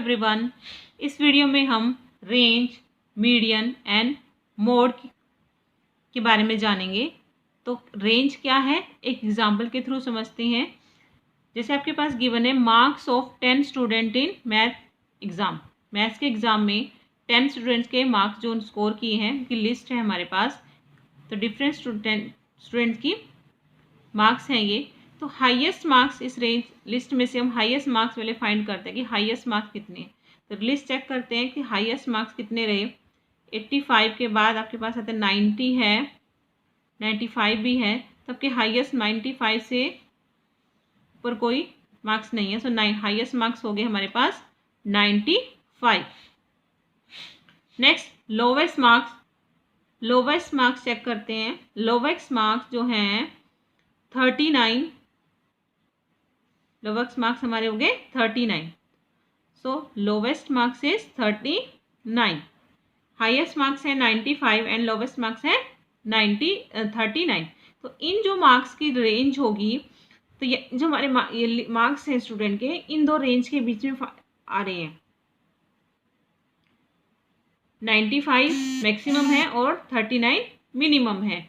Everyone. इस video में हम रेंज, मीडियन एंड मोड के बारे में जानेंगे। तो रेंज क्या है, एक एग्जांपल के थ्रू समझते हैं। जैसे आपके पास गिवन है marks of 10 student in math exam. Maths के एग्ज़ाम में 10 स्टूडेंट्स के मार्क्स जो स्कोर किए हैं उनकी लिस्ट है हमारे पास। तो डिफरेंट स्टूडेंट्स की मार्क्स हैं ये। तो हाईएस्ट मार्क्स इस रेंज लिस्ट में से हम हाईएस्ट मार्क्स वाले फाइंड करते हैं कि हाईएस्ट मार्क्स कितने हैं। तो लिस्ट चेक करते हैं कि हाईएस्ट मार्क्स कितने रहे। 85 के बाद आपके पास आता है 90 है, 95 भी है। तो आपके हाईएस्ट 95 से ऊपर कोई मार्क्स नहीं है। सो हाईएस्ट मार्क्स हो गए हमारे पास 95। नेक्स्ट लोवेस्ट मार्क्स चेक करते हैं। लोवेस्ट मार्क्स जो हैं 39। लोवेस्ट मार्क्स हमारे हो गए 39। So lowest marks is 39। Highest marks है 95 एंड लोवेस्ट मार्क्स है 39। तो इन जो मार्क्स की रेंज होगी, तो ये जो हमारे ये मार्क्स हैं स्टूडेंट के, इन दो रेंज के बीच में आ रहे हैं। 95 मैक्सिमम है और 39 मिनिमम है।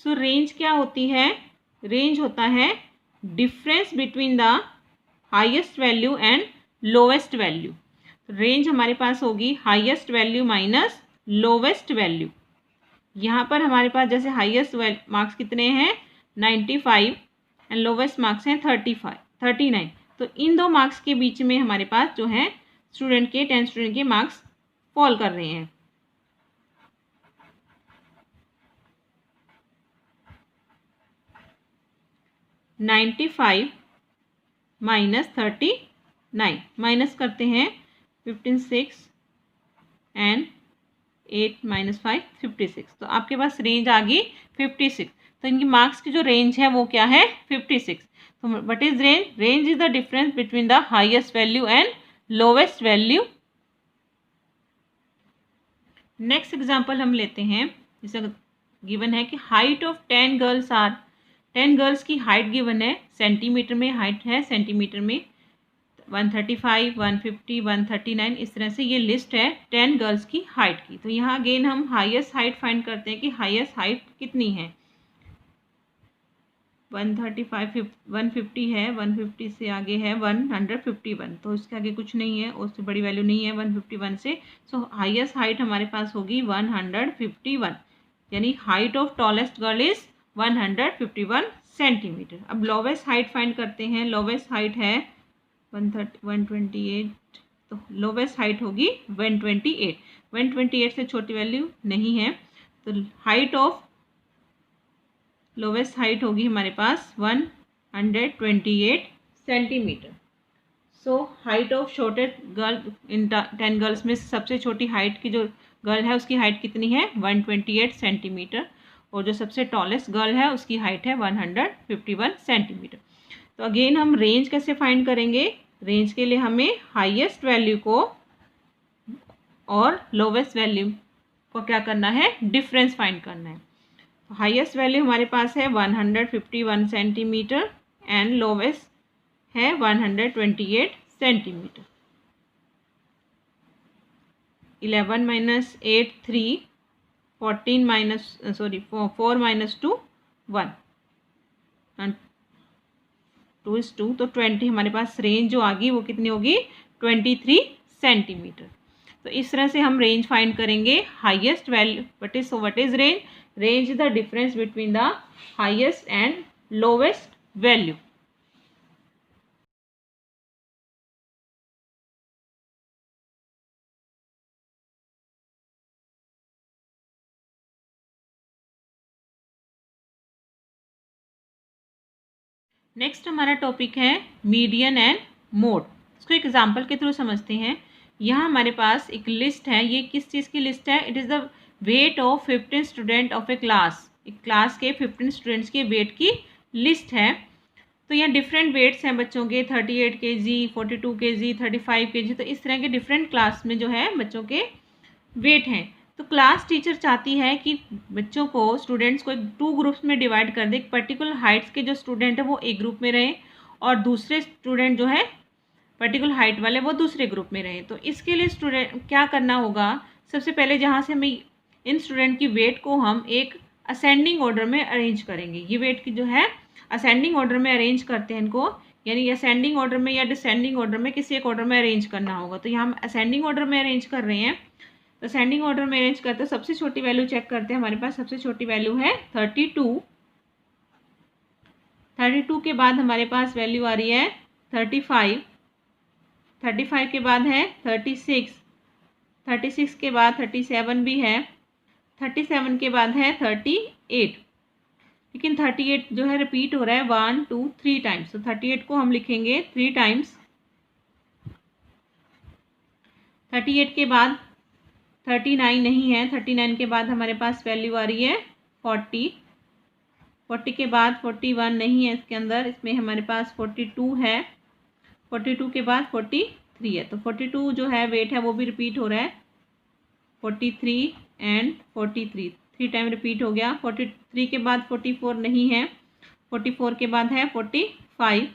सो रेंज क्या होती है? रेंज होता है difference between the highest value and lowest value. Range हमारे पास होगी highest value minus lowest value. यहाँ पर हमारे पास जैसे हाईएस्ट मार्क्स कितने हैं 95 एंड लोवेस्ट मार्क्स हैं 39। तो इन दो मार्क्स के बीच में हमारे पास जो है स्टूडेंट के 10 स्टूडेंट के मार्क्स फॉल कर रहे हैं। -95 माइनस 39 माइनस करते हैं 56 एंड 8 माइनस 5 56। तो आपके पास रेंज आ गई 56। तो इनकी मार्क्स की जो रेंज है वो क्या है 56। तो what is range? Range is the difference between the highest value and lowest value. Next example हम लेते हैं। जैसे गिवन है कि height of 10 girls are, 10 girls की हाइट गिवन है, सेंटीमीटर में हाइट है, सेंटीमीटर में 135, 150, 139। इस तरह से ये लिस्ट है 10 गर्ल्स की हाइट की। तो यहाँ अगेन हम हाईएस्ट हाइट फाइंड करते हैं कि हाईएस्ट हाइट कितनी है। 135 150 है, 150 से आगे है 151। तो इसके आगे कुछ नहीं है, उससे बड़ी वैल्यू नहीं है 151 से। सो हाईएस्ट हाइट हमारे पास होगी 151, यानी height of tallest girl is 151 centimetre. अब लोवेस्ट हाइट फाइंड करते हैं। लोवेस्ट हाइट है 128। तो लोवेस्ट हाइट होगी 128। 128 से छोटी वैल्यू नहीं है। तो हाइट ऑफ लोवेस्ट हाइट होगी हमारे पास 128 centimetre. So height of shortest girl in 10 girls में सबसे छोटी हाइट की जो गर्ल है उसकी हाइट कितनी है 128 सेंटीमीटर, और जो सबसे टॉलेस्ट गर्ल है उसकी हाइट है 151 सेंटीमीटर। तो अगेन हम रेंज कैसे फाइंड करेंगे? रेंज के लिए हमें हाईएस्ट वैल्यू को और लोवेस्ट वैल्यू को क्या करना है, डिफरेंस फाइंड करना है। हाईएस्ट वैल्यू हमारे पास है 151 सेंटीमीटर एंड लोवेस्ट है 128 centimetre. 11 minus 8 3, 14 minus 4 minus 2 1 and 2 is 2। तो 20 हमारे पास रेंज जो आ गई वो कितनी होगी 23 सेंटीमीटर। तो इस तरह से हम रेंज फाइंड करेंगे। Highest value what is range? Range is the difference between the highest and lowest value. Next हमारा टॉपिक है मीडियन एंड मोड। इसको एक एग्जांपल के थ्रू समझते हैं। यहाँ हमारे पास एक लिस्ट है। ये किस चीज़ की लिस्ट है? It is the weight of 15 student of A class. एक क्लास के 15 स्टूडेंट्स के वेट की लिस्ट है। तो यहाँ डिफरेंट वेट्स हैं बच्चों के, 38 kg, 42 kg, 35 kg। तो इस तरह के डिफरेंट क्लास में जो है बच्चों के वेट हैं। तो क्लास टीचर चाहती है कि बच्चों को, स्टूडेंट्स को एक 2 ग्रुप्स में डिवाइड कर दे। एक पर्टिकुलर हाइट्स के जो स्टूडेंट है वो एक ग्रुप में रहें और दूसरे स्टूडेंट जो है पर्टिकुलर हाइट वाले वो दूसरे ग्रुप में रहें। तो इसके लिए स्टूडेंट क्या करना होगा, सबसे पहले जहाँ से हमें इन स्टूडेंट की वेट को हम एक असेंडिंग ऑर्डर में अरेंज करेंगे। ये वेट की जो है असेंडिंग ऑर्डर में अरेंज करते हैं इनको, यानी असेंडिंग ऑर्डर में या डिसेंडिंग ऑर्डर में किसी एक ऑर्डर में अरेंज करना होगा। तो यहाँ हम असेंडिंग ऑर्डर में अरेंज कर रहे हैं। तो असेंडिंग ऑर्डर में अरेंज करते हैं, सबसे छोटी वैल्यू चेक करते हैं। हमारे पास सबसे छोटी वैल्यू है 32। 32 के बाद हमारे पास वैल्यू आ रही है 35। 35 के बाद है 36। 36 के बाद 37 भी है। 37 के बाद है 38। लेकिन 38 जो है रिपीट हो रहा है 1 2 3 टाइम्स। तो 38 को हम लिखेंगे 3 टाइम्स। 38 के बाद 39 नहीं है। 39 के बाद हमारे पास वैल्यू आ रही है 40। 40 के बाद 41 नहीं है इसके अंदर, इसमें हमारे पास 42 है। 42 के बाद 43 है। तो 42 जो है वेट है वो भी रिपीट हो रहा है 43 एंड 43, 3 टाइम रिपीट हो गया। 43 के बाद 44 नहीं है। 44 के बाद है 45।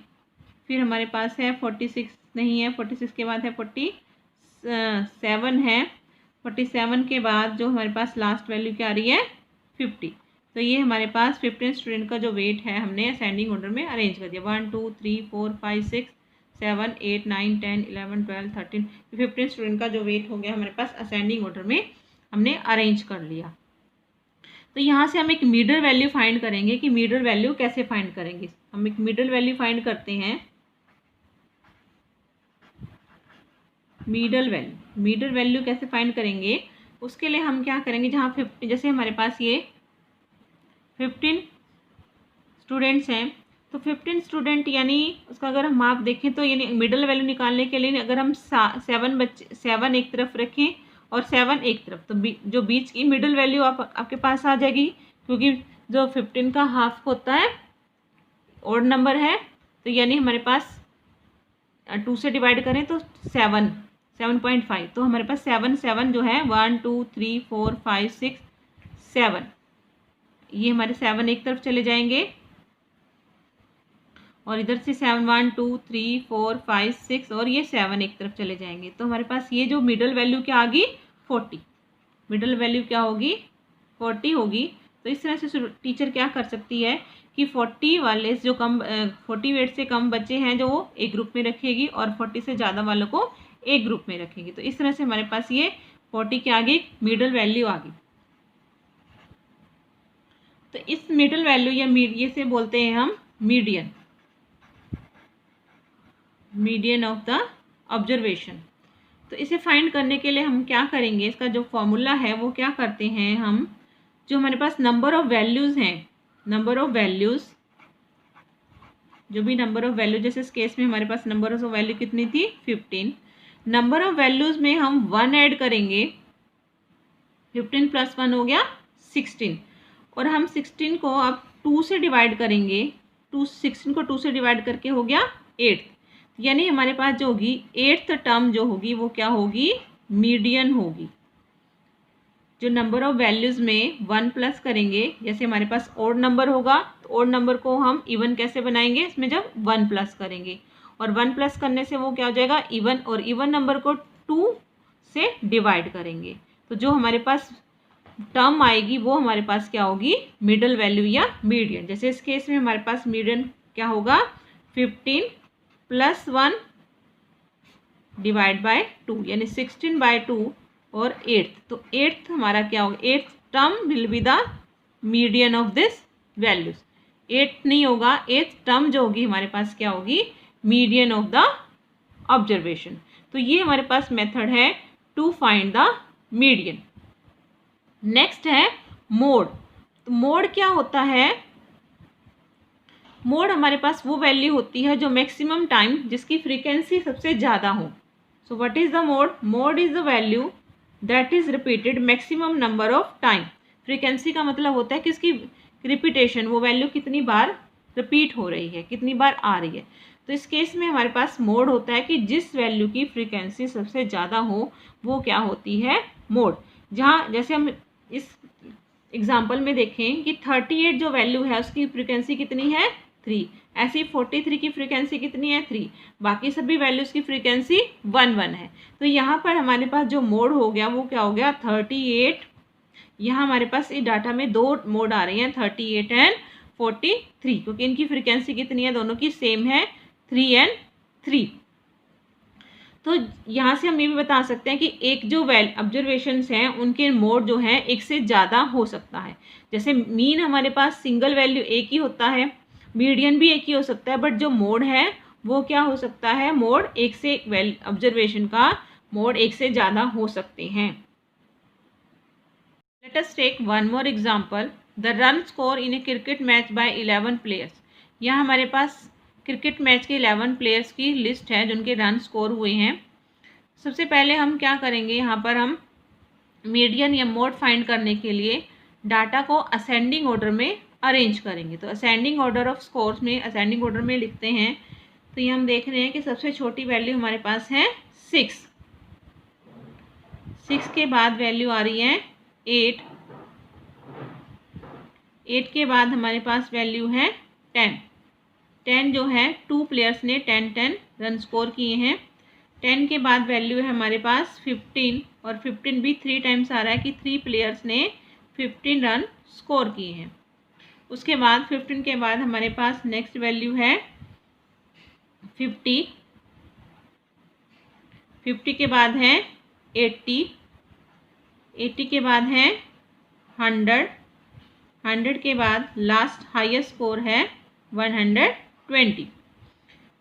फिर हमारे पास है 46 नहीं है। 46 के बाद है 47 है। 47 के बाद जो हमारे पास लास्ट वैल्यू क्या आ रही है 50। तो ये हमारे पास 15 स्टूडेंट का जो वेट है हमने असेंडिंग ऑर्डर में अरेंज कर दिया। 1 2 3 4 5 6 7 8 9 10 11 12 13 15 स्टूडेंट का जो वेट हो गया हमारे पास असेंडिंग ऑर्डर में हमने अरेंज कर लिया। तो यहाँ से हम एक मीडल वैल्यू फाइंड करेंगे कि मीडल वैल्यू कैसे फाइंड करेंगे। हम एक मीडल वैल्यू फाइंड करते हैं। मीडल वैल्यू कैसे फाइंड करेंगे, उसके लिए हम क्या करेंगे, जहाँ 50 जैसे हमारे पास ये 15 स्टूडेंट्स हैं, तो 15 स्टूडेंट यानी उसका अगर हम आप देखें तो यानी मिडल वैल्यू निकालने के लिए अगर हम 7 एक तरफ रखें और 7 एक तरफ, तो जो बीच की मिडल वैल्यू आपके पास आ जाएगी, क्योंकि जो 15 का हाफ होता है ऑड नंबर है। तो यानी हमारे पास 2 से डिवाइड करें तो 7.5। तो हमारे पास 7 जो है 1 2 3 4 5 6 7, ये हमारे 7 एक तरफ चले जाएंगे और इधर से 7 1 2 3 4 5 6 और ये 7 एक तरफ चले जाएंगे। तो हमारे पास ये जो मिडल वैल्यू क्या आ गई 40। मिडल वैल्यू क्या होगी 40 होगी। तो इस तरह से टीचर क्या कर सकती है कि 40 वाले जो 40 वेट से कम बच्चे हैं जो वो एक ग्रुप में रखेगी और 40 से ज़्यादा वालों को एक ग्रुप में रखेगी। तो इस तरह से हमारे पास ये 40 के आगे मिडल वैल्यू आ गई। तो इस मिडल वैल्यू या ये से बोलते हैं हम मीडियन ऑफ द ऑब्जर्वेशन। तो इसे फाइंड करने के लिए हम क्या करेंगे, इसका जो फॉर्मूला है वो क्या करते हैं हम, जो हमारे पास नंबर ऑफ वैल्यूज़ हैं, नंबर ऑफ वैल्यूज़ जो भी नंबर ऑफ वैल्यू, जैसे इस केस में हमारे पास नंबर ऑफ वैल्यू कितनी थी 15। नंबर ऑफ वैल्यूज़ में हम 1 ऐड करेंगे, 15 + 1 हो गया 16, और हम 16 को अब 2 से डिवाइड करेंगे। 16 को 2 से डिवाइड करके हो गया 8, यानी हमारे पास जो होगी 8th टर्म जो होगी वो क्या होगी मीडियन होगी। जो नंबर ऑफ वैल्यूज़ में 1 प्लस करेंगे, जैसे हमारे पास ओड नंबर होगा तो ओड नंबर को हम इवन कैसे बनाएंगे, इसमें जब 1 प्लस करेंगे और 1 प्लस करने से वो क्या हो जाएगा इवन, और इवन नंबर को 2 से डिवाइड करेंगे। तो जो हमारे पास टर्म आएगी वो हमारे पास क्या होगी मिडल वैल्यू या मीडियन। जैसे इस केस में हमारे पास मीडियन क्या होगा 15 + 1 डिवाइड बाय 2, यानी 16/2 और 8th। तो 8th हमारा क्या होगा, 8th term will be the median of this values. 8 नहीं होगा, 8th टर्म जो होगी हमारे पास क्या होगी मीडियन ऑफ द ऑब्जर्वेशन। तो ये हमारे पास मेथड है to find the median. Next है मोड। तो मोड क्या होता है, मोड हमारे पास वो वैल्यू होती है जो मैक्सिमम टाइम जिसकी फ्रीक्वेंसी सबसे ज़्यादा हो। So what is the mode, mode is the value that is repeated maximum number of time. Frequency का मतलब होता है कि इसकी रिपीटेशन, वो वैल्यू कितनी बार रिपीट हो रही है, कितनी बार आ रही है। तो इस केस में हमारे पास मोड होता है कि जिस वैल्यू की फ्रीक्वेंसी सबसे ज़्यादा हो वो क्या होती है मोड। जहाँ जैसे हम इस एग्जाम्पल में देखें कि 38 जो वैल्यू है उसकी फ्रीक्वेंसी कितनी है 3। ऐसी 43 की फ्रीक्वेंसी कितनी है 3, बाकी सभी वैल्यूज़ की फ्रीक्वेंसी 1 है। तो यहाँ पर हमारे पास जो मोड हो गया वो क्या हो गया 38। यहाँ हमारे पास इस डाटा में दो मोड आ रही हैं 38 एंड 43, क्योंकि इनकी फ्रीक्वेंसी कितनी है, दोनों की सेम है 3 एंड 3। तो यहाँ से हम ये भी बता सकते हैं कि एक जो ऑब्जर्वेशंस हैं उनके मोड जो हैं एक से ज़्यादा हो सकता है। जैसे मीन हमारे पास सिंगल वैल्यू एक ही होता है, मीडियन भी एक ही हो सकता है, बट जो मोड है वो क्या हो सकता है, मोड एक से ऑब्जर्वेशन का मोड एक से ज़्यादा हो सकते हैं। Let us take one more example, the run score in a cricket match by 11 players. यहाँ हमारे पास क्रिकेट मैच के 11 प्लेयर्स की लिस्ट है जिनके रन स्कोर हुए हैं। सबसे पहले हम क्या करेंगे, यहाँ पर हम मीडियन या मोड फाइंड करने के लिए डाटा को असेंडिंग ऑर्डर में अरेंज करेंगे। तो असेंडिंग ऑर्डर ऑफ स्कोर्स में असेंडिंग ऑर्डर में लिखते हैं। तो ये हम देख रहे हैं कि सबसे छोटी वैल्यू हमारे पास है 6 के बाद वैल्यू आ रही है 8 के बाद हमारे पास वैल्यू है 10 जो है 2 प्लेयर्स ने 10 रन स्कोर किए हैं। 10 के बाद वैल्यू है हमारे पास 15, और 15 भी 3 टाइम्स आ रहा है कि 3 प्लेयर्स ने 15 रन स्कोर किए हैं। उसके बाद 15 के बाद हमारे पास नेक्स्ट वैल्यू है 50 के बाद है 80 के बाद है 100 के बाद लास्ट हाईएस्ट स्कोर है 120।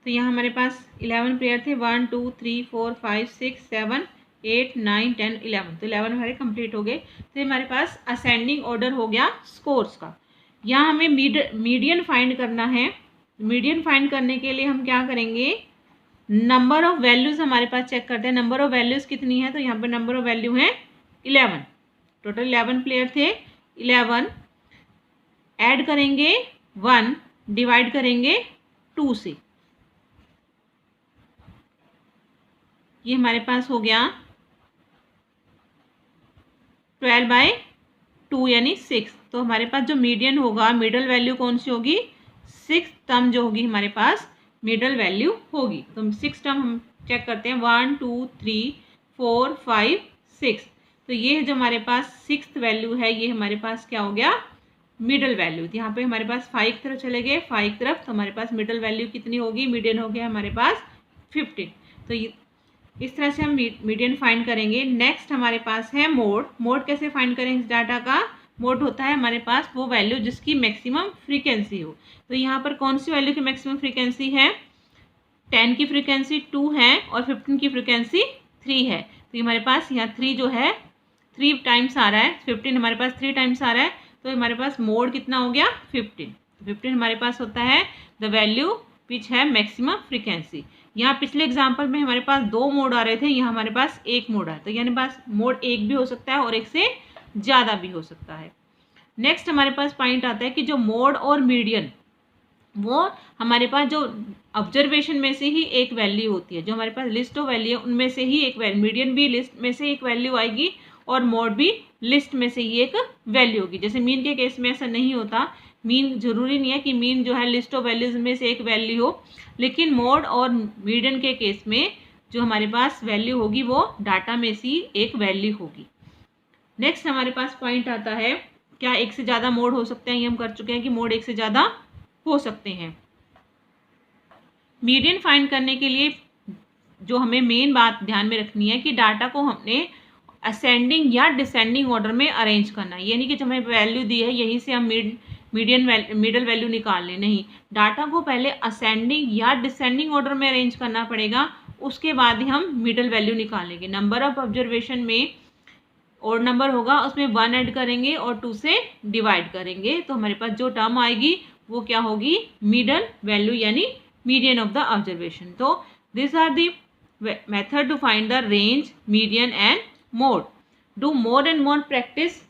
तो यहाँ हमारे पास 11 प्लेयर थे, 1 2 3 4 5 6 7 8 9 10 11। तो 11 हमारे कंप्लीट हो गए। तो हमारे पास असेंडिंग ऑर्डर हो गया स्कोर्स का। यहाँ हमें मीडियन फाइंड करना है। मीडियन फाइंड करने के लिए हम क्या करेंगे, नंबर ऑफ वैल्यूज़ हमारे पास चेक करते हैं। नंबर ऑफ वैल्यूज़ कितनी है, तो यहाँ पर नंबर ऑफ वैल्यू है 11। टोटल 11 प्लेयर थे, 11 ऐड करेंगे 1, डिवाइड करेंगे 2 से। ये हमारे पास हो गया 12/2 यानी 6। तो हमारे पास जो मीडियन होगा, मिडल वैल्यू कौन सी होगी, 6 टर्म जो होगी हमारे पास मिडल वैल्यू होगी। तो 6 टर्म हम चेक करते हैं, 1 2 3 4 5 6। तो ये जो हमारे पास 6th वैल्यू है ये हमारे पास क्या हो गया, मिडल वैल्यू। यहाँ पे हमारे पास 5 की तरफ चले गए, 5 की तरफ। तो हमारे पास मिडल वैल्यू कितनी होगी, मीडियन हो गया हमारे पास 15। तो इस तरह से हम मीडियन फाइंड करेंगे। नेक्स्ट हमारे पास है मोड कैसे फाइंड करेंगे इस डाटा का। मोड होता है हमारे पास वो वैल्यू जिसकी मैक्सिमम फ्रीक्वेंसी हो। तो यहाँ पर कौन सी वैल्यू की मैक्सिमम फ्रीक्वेंसी है, 10 की फ्रीक्वेंसी 2 है और 15 की फ्रीक्वेंसी 3 है। तो हमारे पास यहाँ 3 जो है 3 टाइम्स आ रहा है, 15 हमारे पास 3 टाइम्स आ रहा है। तो हमारे पास मोड कितना हो गया 15। 15 हमारे पास होता है द वैल्यू विच है मैक्सिमम फ्रीक्वेंसी। यहाँ पिछले एग्जाम्पल में हमारे पास 2 मोड आ रहे थे, यहाँ हमारे पास 1 मोड है। तो यानी पास मोड 1 भी हो सकता है और 1 से ज़्यादा भी हो सकता है। नेक्स्ट हमारे पास पॉइंट आता है कि जो मोड और मीडियन वो हमारे पास जो ऑब्जर्वेशन में से ही एक वैल्यू होती है। जो हमारे पास लिस्ट ऑफ वैल्यू है उनमें से ही एक वैल्यू, मीडियन भी लिस्ट में से एक वैल्यू आएगी और मोड भी लिस्ट में से ही एक वैल्यू होगी। जैसे मीन के केस में ऐसा नहीं होता, मीन जरूरी नहीं है कि मीन जो है लिस्ट ऑफ वैल्यूज़ में से एक वैल्यू हो, लेकिन मोड और मीडियन के केस में जो हमारे पास वैल्यू होगी वो डाटा में से एक वैल्यू होगी। नेक्स्ट हमारे पास पॉइंट आता है क्या एक से ज़्यादा मोड हो सकते हैं। ये हम कर चुके हैं कि मोड एक से ज़्यादा हो सकते हैं। मीडियन फाइंड करने के लिए जो हमें मेन बात ध्यान में रखनी है कि डाटा को हमने असेंडिंग या डिसेंडिंग ऑर्डर में अरेंज करना है। ये नहीं कि जो हमें वैल्यू दी है यहीं से हम मिडल वैल्यू निकाल लें, नहीं। डाटा को पहले असेंडिंग या डिसेंडिंग ऑर्डर में अरेंज करना पड़ेगा, उसके बाद ही हम मिडल वैल्यू निकालेंगे। नंबर ऑफ ऑब्जर्वेशन में और नंबर होगा उसमें 1 ऐड करेंगे और 2 से डिवाइड करेंगे। तो हमारे पास जो टर्म आएगी वो क्या होगी, मिडल वैल्यू यानी मीडियन ऑफ द ऑब्जर्वेशन। तो this are the method to find the range, median and mode. Do more and more practice